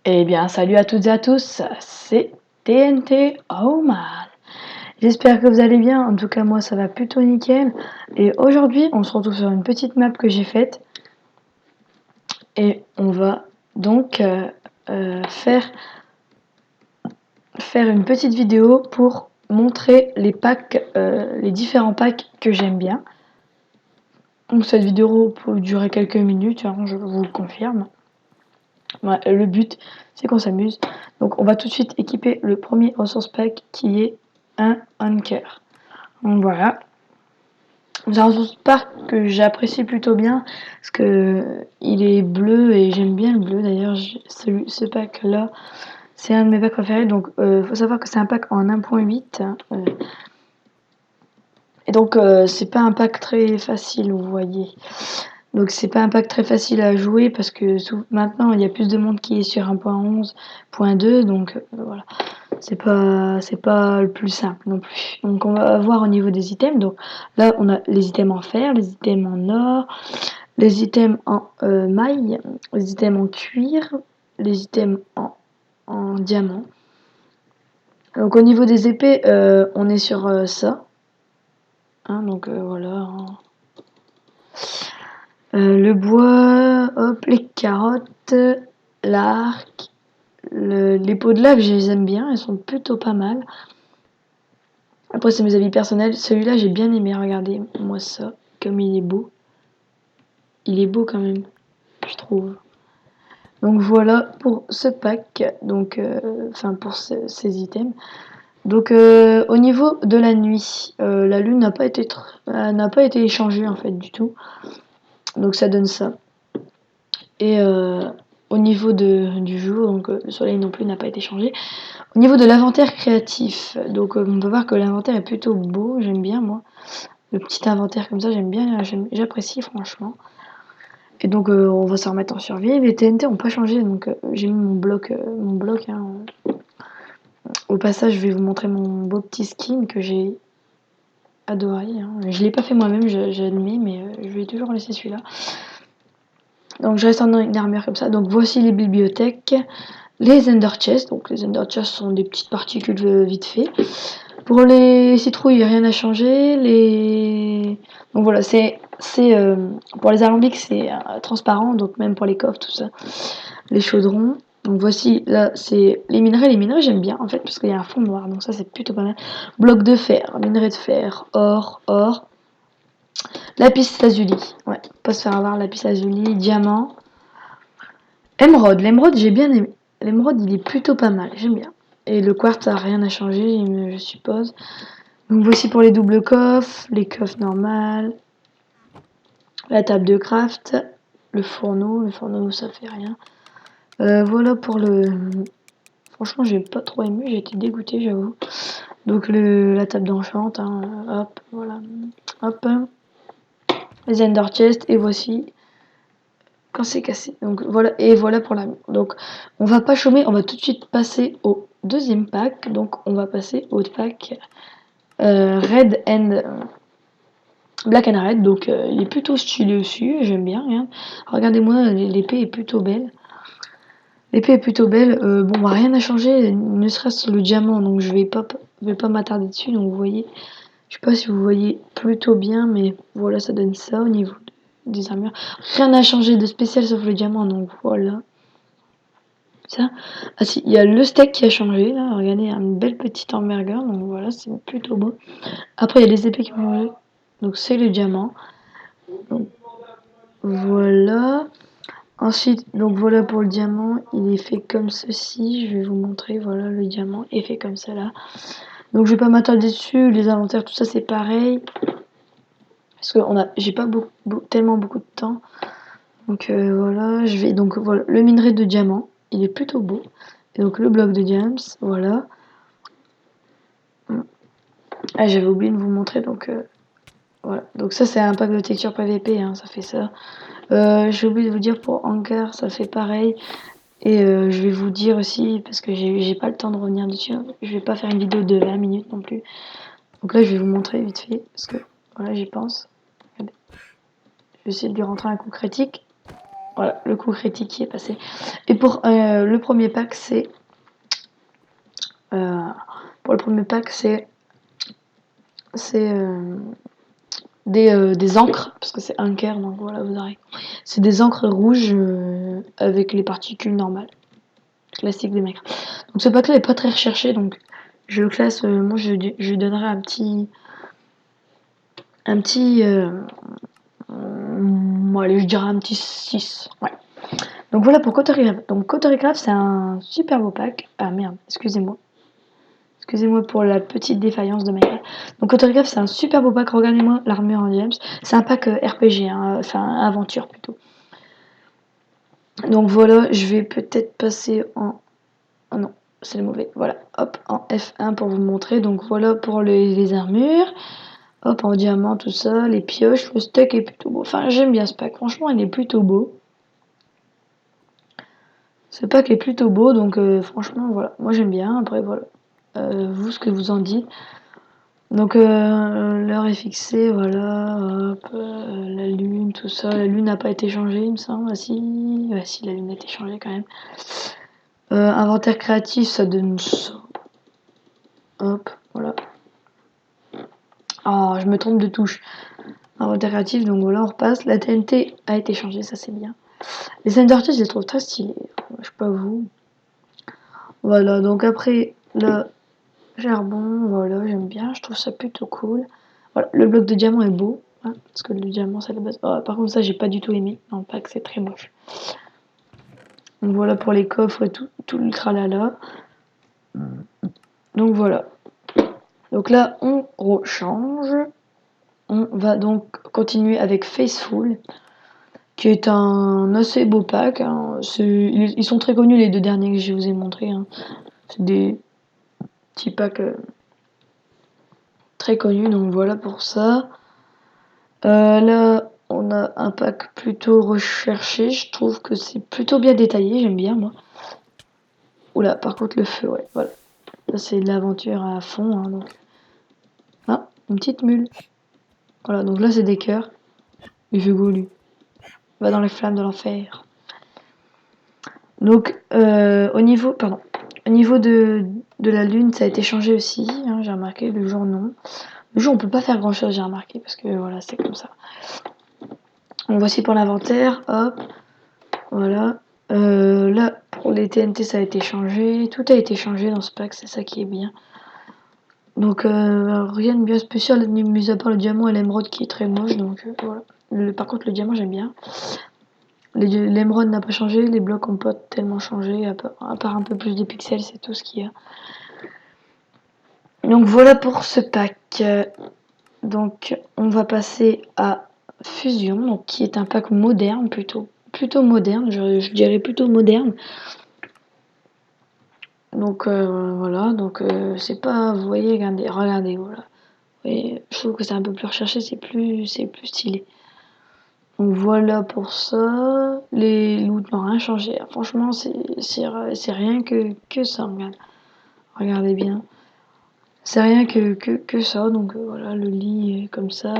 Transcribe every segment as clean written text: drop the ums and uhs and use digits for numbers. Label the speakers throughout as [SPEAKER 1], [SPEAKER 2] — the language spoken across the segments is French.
[SPEAKER 1] Eh bien, salut à toutes et à tous, c'est TNT Oman. J'espère que vous allez bien, en tout cas moi ça va plutôt nickel. Et aujourd'hui on se retrouve sur une petite map que j'ai faite. Et on va donc faire une petite vidéo pour montrer les packs, les différents packs que j'aime bien. Donc cette vidéo peut durer quelques minutes, hein, je vous le confirme. Ouais, le but c'est qu'on s'amuse. Donc on va tout de suite équiper le premier ressource pack qui est un Anker. Donc voilà. C'est un ressource pack que j'apprécie plutôt bien parce que il est bleu et j'aime bien le bleu. D'ailleurs ce pack là c'est un de mes packs préférés. Donc faut savoir que c'est un pack en 1.8. Et donc c'est pas un pack très facile, vous voyez. Donc c'est pas un pack très facile à jouer parce que maintenant il y a plus de monde qui est sur 1.11.2, donc voilà. C'est pas le plus simple non plus. Donc on va voir au niveau des items. Donc là on a les items en fer, les items en or, les items en maille, les items en cuir, les items en diamant. Donc au niveau des épées, on est sur ça. Hein, donc voilà. Hein. Le bois, hop, les carottes, l'arc, les pots de lave, je les aime bien, elles sont plutôt pas mal. Après, c'est mes avis personnels. Celui-là, j'ai bien aimé. Regardez, moi ça, comme il est beau. Il est beau quand même, je trouve. Donc voilà pour ce pack, donc enfin pour ces items. Donc au niveau de la nuit, la lune n'a pas été échangée en fait du tout. Donc ça donne ça. Et au niveau du jour, donc le soleil non plus n'a pas été changé. Au niveau de l'inventaire créatif, donc on peut voir que l'inventaire est plutôt beau, j'aime bien moi. Le petit inventaire comme ça, j'aime bien, j'apprécie franchement. Et donc on va s'en remettre en survie. Les TNT n'ont pas changé, donc j'ai mis mon bloc. Hein. Au passage, je vais vous montrer mon beau petit skin que j'ai adoré. Hein. Je l'ai pas fait moi-même, j'admets, mais je vais toujours laisser celui-là. Donc je reste en une armure comme ça. Donc voici les bibliothèques, les Ender Chests. Donc les Ender Chests sont des petites particules vite fait. Pour les citrouilles, rien n'a changé. Donc voilà, c'est pour les alambics, c'est transparent, donc même pour les coffres, tout ça. Les chaudrons. Donc voici, là, c'est les minerais. Les minerais, j'aime bien, en fait, parce qu'il y a un fond noir, donc ça, c'est plutôt pas mal. Bloc de fer, minerai de fer, or. Lapis lazuli, ouais, pas se faire avoir, lapis lazuli, diamant. Émeraude, l'émeraude, j'ai bien aimé. L'émeraude, il est plutôt pas mal, j'aime bien. Et le quartz, ça n'a rien à changer, je suppose. Donc voici pour les doubles coffres, les coffres normales, la table de craft, le fourneau ça fait rien. Voilà pour le... Franchement j'ai pas trop aimé, j'ai été dégoûté j'avoue. Donc la table d'enchant, hein, hop, voilà, hop. Les ender chest et voici quand c'est cassé. Donc voilà, et voilà pour la... Donc on va pas chômer, on va tout de suite passer au deuxième pack. Donc on va passer au pack Red and... Black and Red, donc il est plutôt stylé aussi, j'aime bien. Hein. Regardez-moi, l'épée est plutôt belle. L'épée est plutôt belle. Bon, bah, rien n'a changé, ne serait-ce le diamant, donc je vais pas m'attarder dessus. Donc vous voyez, je sais pas si vous voyez plutôt bien, mais voilà, ça donne ça au niveau des armures. Rien n'a changé de spécial sauf le diamant, donc voilà. Ça. Ah si, il y a le steak qui a changé, là, regardez, une belle petite hamburger, donc voilà, c'est plutôt beau. Après, il y a les épées qui ont changé, donc c'est le diamant. Donc, voilà. Ensuite, donc voilà pour le diamant, il est fait comme ceci. Je vais vous montrer, voilà, le diamant est fait comme ça là. Donc je vais pas m'attarder dessus, les inventaires, tout ça c'est pareil. Parce que j'ai pas tellement beaucoup de temps. Donc voilà, donc voilà, le minerai de diamant, il est plutôt beau. Et donc le bloc de diams, voilà. Ah, j'avais oublié de vous montrer, donc voilà. Donc ça c'est un pack de texture PVP, hein, ça fait ça. J'ai oublié de vous dire pour Anker, ça fait pareil. Et je vais vous dire aussi, parce que j'ai pas le temps de revenir dessus, je vais pas faire une vidéo de 20 minutes non plus. Donc là, je vais vous montrer vite fait, parce que voilà, j'y pense. Regardez. Je vais essayer de lui rentrer un coup critique. Voilà, le coup critique qui est passé. Et pour le premier pack, c'est... pour le premier pack, c'est des encres, parce que c'est Anker, donc voilà, vous aurez. C'est des encres rouges avec les particules normales, classiques des mecs. Donc ce pack-là est pas très recherché, donc je le classe, moi je lui donnerai un petit, allez, je dirais un petit 6. Ouais. Donc voilà pour Coterigraph. Donc Coterigraph, c'est un super beau pack. Ah merde, excusez-moi. Excusez-moi pour la petite défaillance de Minecraft. Donc Coterigraph, c'est un super beau pack. Regardez-moi l'armure en James. C'est un pack RPG, hein, enfin aventure plutôt. Donc voilà, je vais peut-être passer en... Oh non, c'est le mauvais. Voilà, hop, en F1 pour vous montrer. Donc voilà pour les armures. Hop, en diamant, tout ça, les pioches, le stock est plutôt beau. Enfin, j'aime bien ce pack. Franchement, il est plutôt beau. Ce pack est plutôt beau, donc franchement, voilà. Moi, j'aime bien. Après, voilà. Vous, ce que vous en dites. Donc, l'heure est fixée, voilà. Hop, la lune, tout ça. La lune n'a pas été changée, il me semble. Ah, si, ouais, si, la lune a été changée quand même. Inventaire créatif, ça donne ça. Hop, voilà. Ah, je me trompe de touche. Inventaire créatif, donc voilà, on repasse. La TNT a été changée, ça c'est bien. Les Endertils, je les trouve très stylés. Je sais pas vous. Voilà, donc après, le charbon, voilà, j'aime bien. Je trouve ça plutôt cool. Voilà, le bloc de diamant est beau. Hein, parce que le diamant, c'est la base. Oh, par contre, ça, j'ai pas du tout aimé. Dans le pack, c'est très moche. Donc voilà pour les coffres et tout le tralala. Donc voilà. Donc là, on rechange. On va donc continuer avec Faceful, qui est un assez beau pack. Hein. Ils sont très connus les deux derniers que je vous ai montrés. Hein. C'est des petits packs très connus, donc voilà pour ça. Là, on a un pack plutôt recherché. Je trouve que c'est plutôt bien détaillé. J'aime bien, moi. Oula, par contre, le feu, ouais, voilà. Ça, c'est de l'aventure à fond. Hein, donc. Ah, une petite mule. Voilà, donc là, c'est des cœurs. Il fait beau, lui. Va dans les flammes de l'enfer. Donc, au niveau de la lune, ça a été changé aussi. Hein, j'ai remarqué, le jour, non. Le jour, on peut pas faire grand chose, j'ai remarqué, parce que voilà, c'est comme ça. Donc, voici pour l'inventaire. Hop, voilà. Là, pour les TNT, ça a été changé. Tout a été changé dans ce pack, c'est ça qui est bien. Donc, rien de bien spécial, mis à part le diamant et l'émeraude qui est très moche. Donc, voilà. Par contre, le diamant, j'aime bien. L'émeraude n'a pas changé, les blocs ont pas tellement changé, à part un peu plus de pixels, c'est tout ce qu'il y a. Donc voilà pour ce pack. Donc on va passer à Fusion, donc, qui est un pack moderne plutôt moderne, je dirais plutôt moderne. Donc voilà, donc c'est pas, vous voyez, regardez, voilà. Et je trouve que c'est un peu plus recherché, c'est plus stylé. Donc voilà pour ça. Les loots n'ont rien changé. Franchement, c'est rien que ça, regarde. Regardez bien. C'est rien que ça. Donc voilà, le lit est comme ça.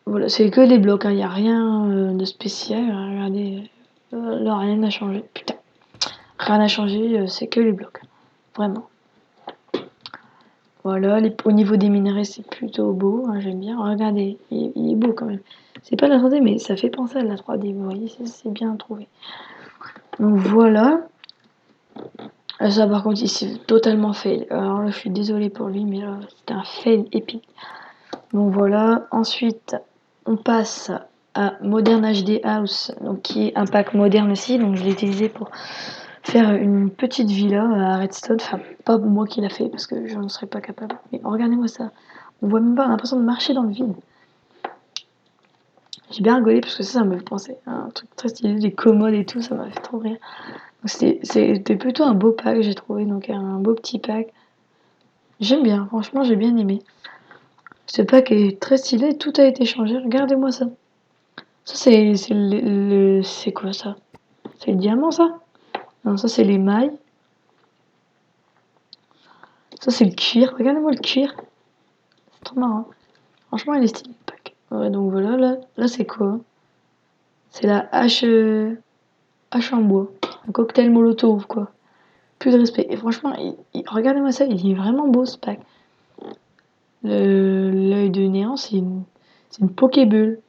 [SPEAKER 1] Voilà, c'est que des blocs, il n'y a rien de spécial. Regardez, là, rien n'a changé. Putain, rien n'a changé, c'est que les blocs. Vraiment. Voilà, au niveau des minerais, c'est plutôt beau, hein, j'aime bien. Regardez, il est beau quand même. C'est pas la 3D, mais ça fait penser à la 3D, vous voyez, c'est bien trouvé. Donc voilà. Ça, par contre, ici, totalement fail. Alors là, je suis désolée pour lui, mais là, c'était un fail épique. Donc voilà. Ensuite, on passe à Modern HD House, donc qui est un pack moderne aussi. Donc je l'ai utilisé pour faire une petite villa à Redstone. Enfin, pas moi qui l'a fait parce que je ne serais pas capable. Mais regardez-moi ça. On voit même pas, on a l'impression de marcher dans le vide. J'ai bien rigolé parce que ça me fait penser à un truc très stylé, des commodes et tout, ça m'a fait trop rire. C'était plutôt un beau pack, j'ai trouvé, donc un beau petit pack. J'aime bien, franchement, j'ai bien aimé. Ce pack est très stylé, tout a été changé, regardez-moi ça. Ça, c'est quoi ça? C'est le diamant, ça? Non, ça, c'est les mailles. Ça, c'est le cuir, regardez-moi le cuir. C'est trop marrant. Franchement, il est stylé, le pack. Ouais, donc voilà, là c'est quoi? C'est la hache en bois. Un cocktail molotov, quoi. Plus de respect. Et franchement, regardez-moi ça, il est vraiment beau ce pack. L'œil de néant, c'est une Pokéball.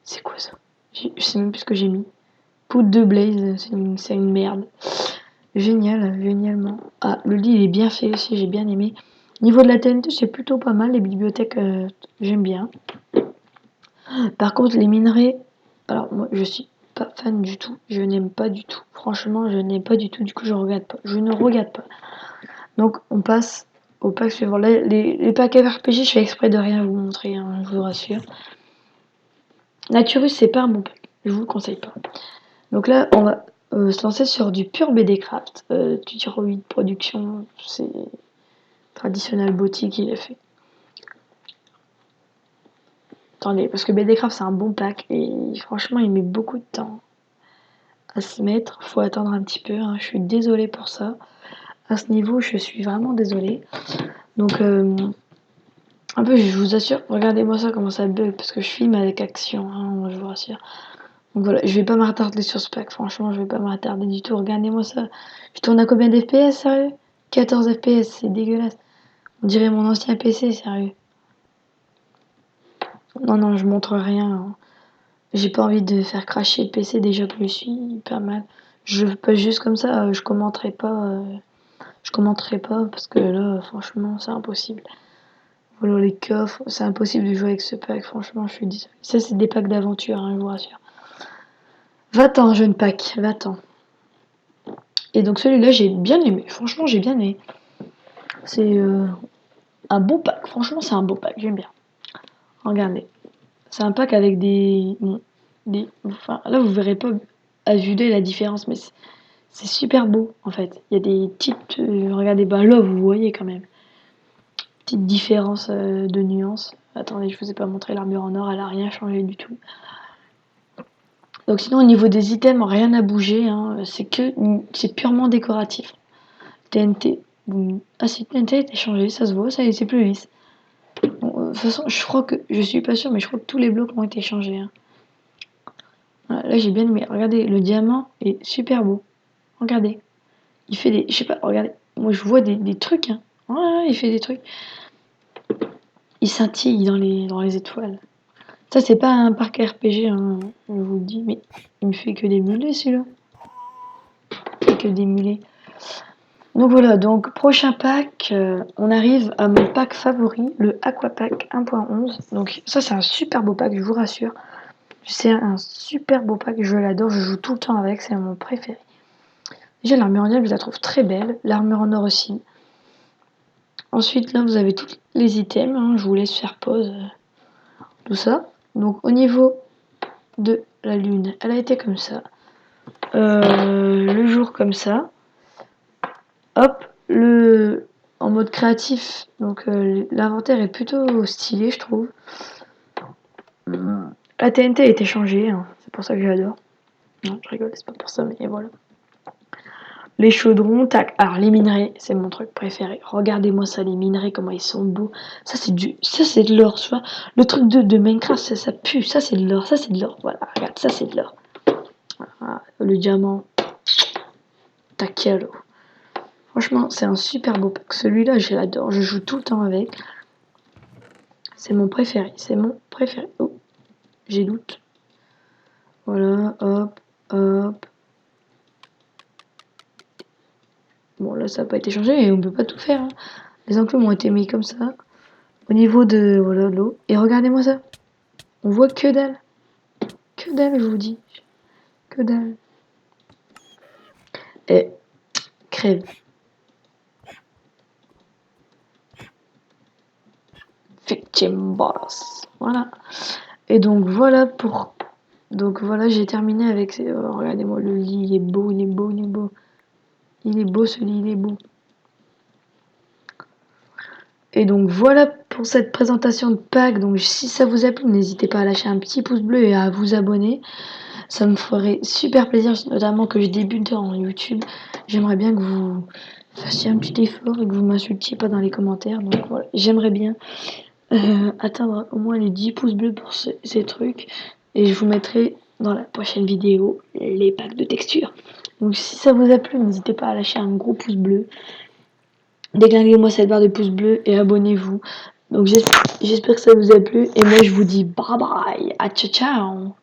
[SPEAKER 1] C'est quoi ça? Je sais même plus ce que j'ai mis. Poudre de Blaze, c'est une merde. Génial, génialement. Ah, le lit il est bien fait aussi, j'ai bien aimé. Niveau de la TNT, c'est plutôt pas mal. Les bibliothèques, j'aime bien. Par contre, les minerais, alors moi je suis pas fan du tout. Je n'aime pas du tout. Franchement, je n'aime pas du tout. Du coup, je regarde pas. Je ne regarde pas. Donc, on passe au pack suivant. Là, les packs RPG, je fais exprès de rien vous montrer, hein, je vous rassure. Naturus, c'est pas un bon pack. Je vous le conseille pas. Donc là, on va se lancer sur du pur BDcraft. Tutorial 8 production, c'est traditionnel boutique, il est fait. Attendez, parce que BDcraft c'est un bon pack et franchement il met beaucoup de temps à se mettre. Faut attendre un petit peu, hein. Je suis désolée pour ça. À ce niveau, je suis vraiment désolée. Donc, un peu, je vous assure, regardez-moi ça comment ça bug parce que je filme avec action, hein, je vous rassure. Donc voilà, je vais pas m'attarder sur ce pack, franchement, je vais pas m'attarder du tout. Regardez-moi ça. Je tourne à combien d'FPS, sérieux? 14 FPS, c'est dégueulasse. On dirait mon ancien PC, sérieux. Non, non, je montre rien, hein. J'ai pas envie de faire cracher le PC déjà que je suis pas mal. Je passe juste comme ça, je commenterai pas parce que là, franchement, c'est impossible. Voilà les coffres, c'est impossible de jouer avec ce pack, franchement, je suis désolée. Ça, c'est des packs d'aventure, hein, je vous rassure. Va-t'en, jeune pack, va-t'en. Et donc celui-là, j'ai bien aimé, franchement, j'ai bien aimé. C'est un bon pack, franchement, c'est un beau pack, j'aime bien. Regardez, c'est un pack avec enfin, là, vous verrez pas à vue d'œil la différence, mais c'est super beau, en fait. Il y a des petites, regardez, bah là, vous voyez quand même. Petite différence de nuances. Attendez, je vous ai pas montré l'armure en or, elle a rien changé du tout. Donc sinon au niveau des items, rien n'a bougé, hein. C'est purement décoratif. TNT, ah si TNT a été changé, ça se voit, c'est plus lisse. Bon, de toute façon, je crois que, je suis pas sûre, mais je crois que tous les blocs ont été changés, hein. Voilà, là j'ai bien aimé. Regardez, le diamant est super beau. Regardez, il fait des, je sais pas, regardez, moi je vois des trucs, hein. Ouais, il fait des trucs. Il scintille dans les étoiles. Ça, c'est pas un parc RPG, hein, je vous le dis, mais il me fait que des mulets, celui-là. Il fait que des mulets. Donc voilà, donc prochain pack, on arrive à mon pack favori, le Aquapack 1.11. Donc ça, c'est un super beau pack, je vous rassure. C'est un super beau pack, je l'adore, je joue tout le temps avec, c'est mon préféré. Déjà, l'armure en diable, je la trouve très belle, l'armure en or aussi. Ensuite, là, vous avez tous les items, hein, je vous laisse faire pause, tout ça. Donc au niveau de la lune, elle a été comme ça. Le jour comme ça. Hop, en mode créatif, donc l'inventaire est plutôt stylé, je trouve. La TNT a été changée, hein, c'est pour ça que j'adore. Non, je rigole, c'est pas pour ça, mais voilà. Les chaudrons, tac. Alors les minerais, c'est mon truc préféré. Regardez-moi ça, les minerais, comment ils sont beaux. Ça c'est de l'or, tu vois. Le truc de Minecraft, ça pue. Ça c'est de l'or, ça c'est de l'or. Voilà, regarde, ça c'est de l'or. Voilà, le diamant, tac, yellow. Franchement, c'est un super beau pack. Celui-là, je l'adore. Je joue tout le temps avec. C'est mon préféré. C'est mon préféré. Oh, j'ai doute. Voilà, hop, hop. Bon, là, ça n'a pas été changé et on peut pas tout faire, hein. Les enclumes ont été mis comme ça. Au niveau de voilà, l'eau. Et regardez-moi ça. On voit que dalle. Que dalle, je vous dis. Que dalle. Et crève. Victim boss. Voilà. Et donc voilà pour. Donc voilà, j'ai terminé avec. Regardez-moi, le lit, il est beau, il est beau, il est beau. Il est beau ce lit, il est beau. Et donc voilà pour cette présentation de pack. Donc si ça vous a plu, n'hésitez pas à lâcher un petit pouce bleu et à vous abonner. Ça me ferait super plaisir, notamment que je débute en YouTube. J'aimerais bien que vous fassiez un petit effort et que vous m'insultiez pas dans les commentaires. Donc voilà, j'aimerais bien atteindre au moins les 10 pouces bleus pour ces trucs. Et je vous mettrai dans la prochaine vidéo les packs de texture. Donc si ça vous a plu, n'hésitez pas à lâcher un gros pouce bleu. Déglinguez-moi cette barre de pouce bleu et abonnez-vous. Donc j'espère que ça vous a plu et moi je vous dis bye bye, à ciao ciao.